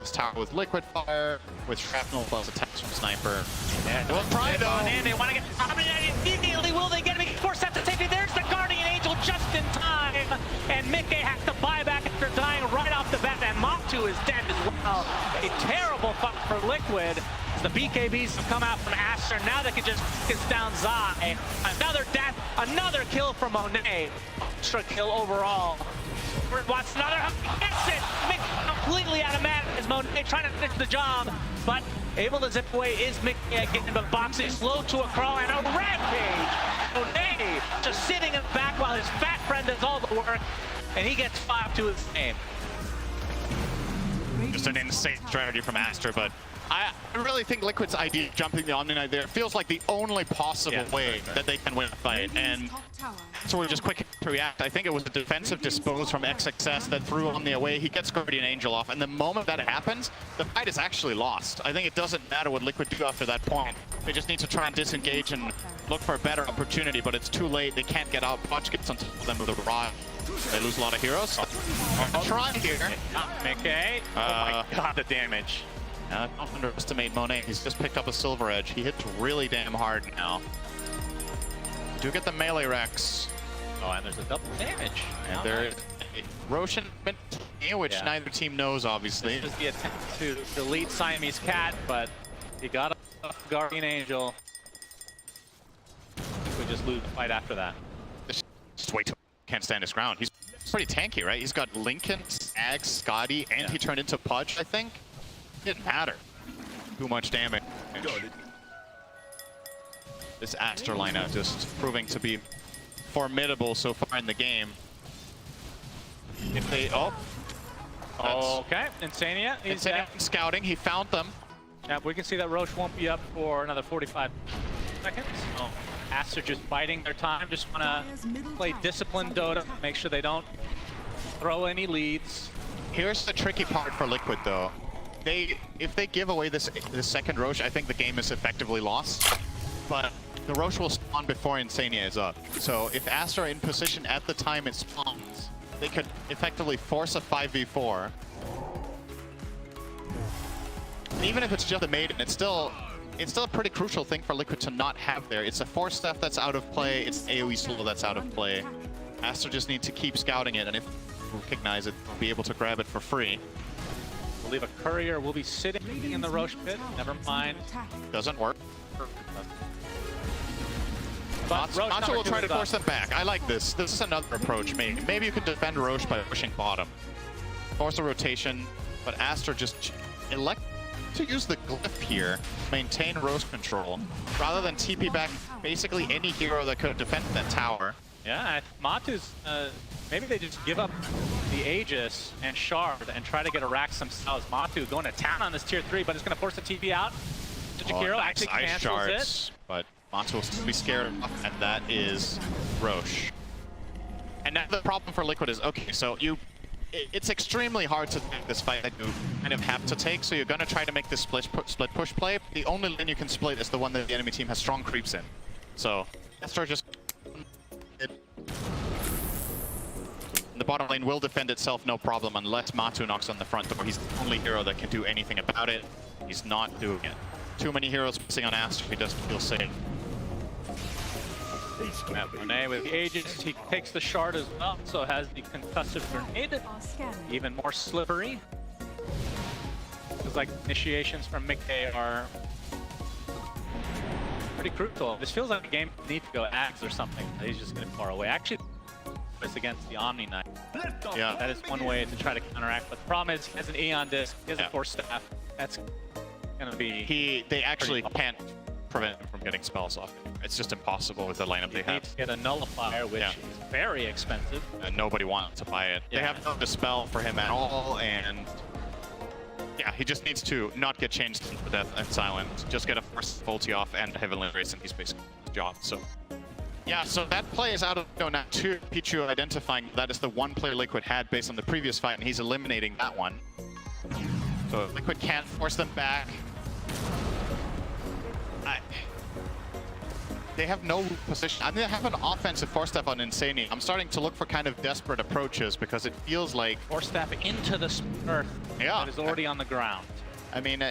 this tower with liquid fire, with shrapnel plus attacks from sniper. Yeah, Well, try though. they want to get dominated immediately. Will they get him? Force out to safety. There's the Guardian Angel just in time. And Mickey has to buy back after dying right off the bat. And Matu is dead as well. A terrible fight for Liquid. As the BKBs have come out from Aster. Now they can just focus down Zai. Another death, another kill from Monet. Extra kill overall. Watts another, gets it! Mick completely out of mana as Monet trying to finish the job, but able to zip away is Mick getting the boxing slow to a crawl and a rampage! Monet just sitting in the back while his fat friend does all the work, and he gets 5 to his name. Just an insane strategy from Aster, but I really think Liquid's idea of jumping the Omni Knight there feels like the only possible way that they can win a fight. And so we just quick to react. I think it was a defensive dispose from XXS that threw Omni away. He gets Guardian Angel off, and the moment that happens, the fight is actually lost. I think it doesn't matter what Liquid do after that point. They just need to try and disengage and look for a better opportunity, but it's too late. They can't get out. Punch gets on top of them with a rod. They lose a lot of heroes. Try here. Mickey. Oh my god, the damage. Don't underestimate Monet. He's just picked up a Silver Edge. He hits really damn hard now. You do get the melee Rex. Oh, and there's a double damage. And there is Roshan, which neither team knows, obviously. This is the attempt to delete Siamese Cat, but he got a Guardian Angel. We just lose the fight after that. Just wait till can't stand his ground. He's pretty tanky, right? He's got Lincoln, Ag, Scotty, and he turned into Pudge, I think. Didn't matter. Too much damage. This Aster lineup just proving to be formidable so far in the game. If they okay, Insania. Insania scouting. He found them. Yeah, we can see that Roche won't be up for another 45 seconds. Oh, Aster just biding their time. Just want to play disciplined Dota. Make sure they don't throw any leads. Here's the tricky part for Liquid, though. If they give away this second Roche, I think the game is effectively lost. But the Roche will spawn before Insania is up. So if Aster are in position at the time it spawns, they could effectively force a 5v4. And even if it's just the Maiden, it's still a pretty crucial thing for Liquid to not have there. It's a Force Staff that's out of play, it's AoE slow that's out of play. Aster just needs to keep scouting it, and if they recognize it, they'll be able to grab it for free. I believe a courier will be sitting in the Roche pit. Never mind. Doesn't work. Nacho will try to force them back. I like this. This is another approach. Maybe you can defend Roche by pushing bottom. Force a rotation, but Aster just elect to use the glyph here, maintain Roche control, rather than TP back basically any hero that could defend that tower. Yeah, Matu's, maybe they just give up the Aegis and Shard and try to get a Rax themselves. Matu going to town on this tier 3, but it's going to force the TP out. Jakiro actually cancels shards, it. But Matu will still be scared enough, and that is Roche. And now the problem for Liquid is, okay, so it's extremely hard to take this fight that you kind of have to take, so you're going to try to make this split push play. The only lane you can split is the one that the enemy team has strong creeps in. So Aster just... The bottom lane will defend itself no problem unless Matu knocks on the front door. He's the only hero that can do anything about it. He's not doing it. Too many heroes missing on Aster. He doesn't feel safe. Monet with the Aegis, he takes the Shard as well, so has the concussive grenade. Even more slippery. Feels like initiations from Mickey are pretty crucial. This feels like a game needs to go Axe or something. He's just getting far away. Actually, it's against the Omni Knight. Yeah, that is one way to try to counteract. But the problem is, he has an Aeon Disc, he has a Force Staff. That's gonna be. They actually can't prevent him from getting spells off. It's just impossible with the lineup they have. Get a Nullifier, which is very expensive. And nobody wants to buy it. They have no dispel for him at all, and yeah, he just needs to not get changed into death and silent. Just get a Force ulti off and Heavenly Race, and he's basically his job. So yeah, so that play is out of now. Two Pichu identifying that is the one play Liquid had based on the previous fight, and he's eliminating that one. So Liquid can't force them back. They have no position. I mean, they have an offensive Force Staff on Insania. I'm starting to look for kind of desperate approaches because it feels like Force Staff into the Earth. Yeah. that is already on the ground. I mean,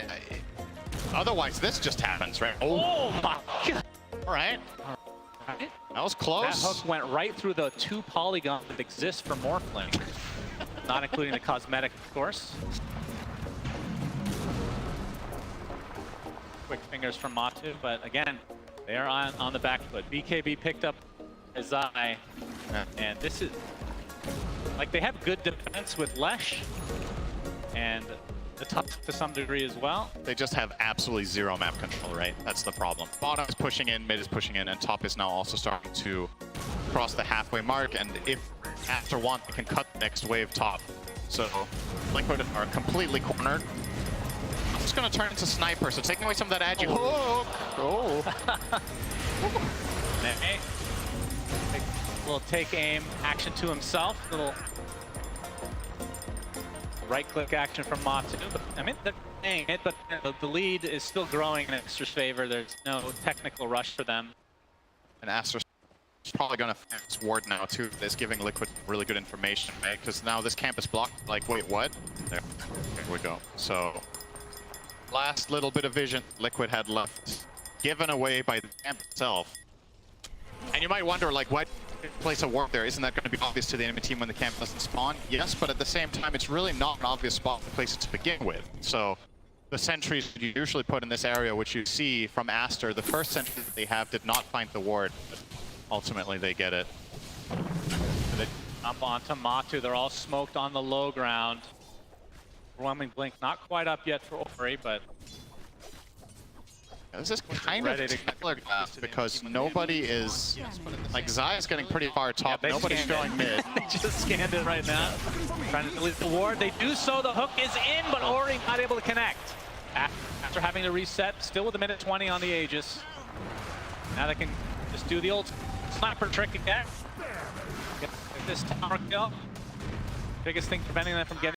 otherwise this just happens, right? Oh my god! All right. Right. That was close. That hook went right through the 2 polygons that exist for Morphling, not including the cosmetic, of course. Quick fingers from Matu, but again, they are on the back foot. BKB picked up Azai, and this is like they have good defense with Lesh and the top to some degree as well. They just have absolutely zero map control, right? That's the problem. Bottom is pushing in, mid is pushing in, and top is now also starting to cross the halfway mark. And if after one, they can cut the next wave top. So Liquid are completely cornered. It's just going to turn into Sniper, so taking away some of that agi. Oh. Will take aim action to himself. Little right-click action from Matu. But, I mean, they're playing it, but the lead is still growing in Astra's favor. There's no technical rush for them. And Astra's probably going to fence ward now too. That's giving Liquid really good information, right? Because now this camp is blocked. Like, wait, what? There we go. So, last little bit of vision Liquid had left, given away by the camp itself. And you might wonder, like, what place a ward there? Isn't that going to be obvious to the enemy team when the camp doesn't spawn? Yes, but at the same time, it's really not an obvious spot to place it to begin with. So the sentries that you usually put in this area, which you see from Aster, the first sentry that they have did not find the ward, but ultimately they get it. They jump onto Matu. They're all smoked on the low ground. Overwhelming Blink not quite up yet for Ori, but this is kind of telegraphed because nobody is, like, Zai is getting pretty far top, yeah, nobody's showing mid. They just scanned it right now. Trying to delete the ward. They do so, the hook is in, but Ori not able to connect. After having to reset, still with a minute 20 on the Aegis. Now they can just do the old sniper trick again. Get this tower kill. Biggest thing preventing them from getting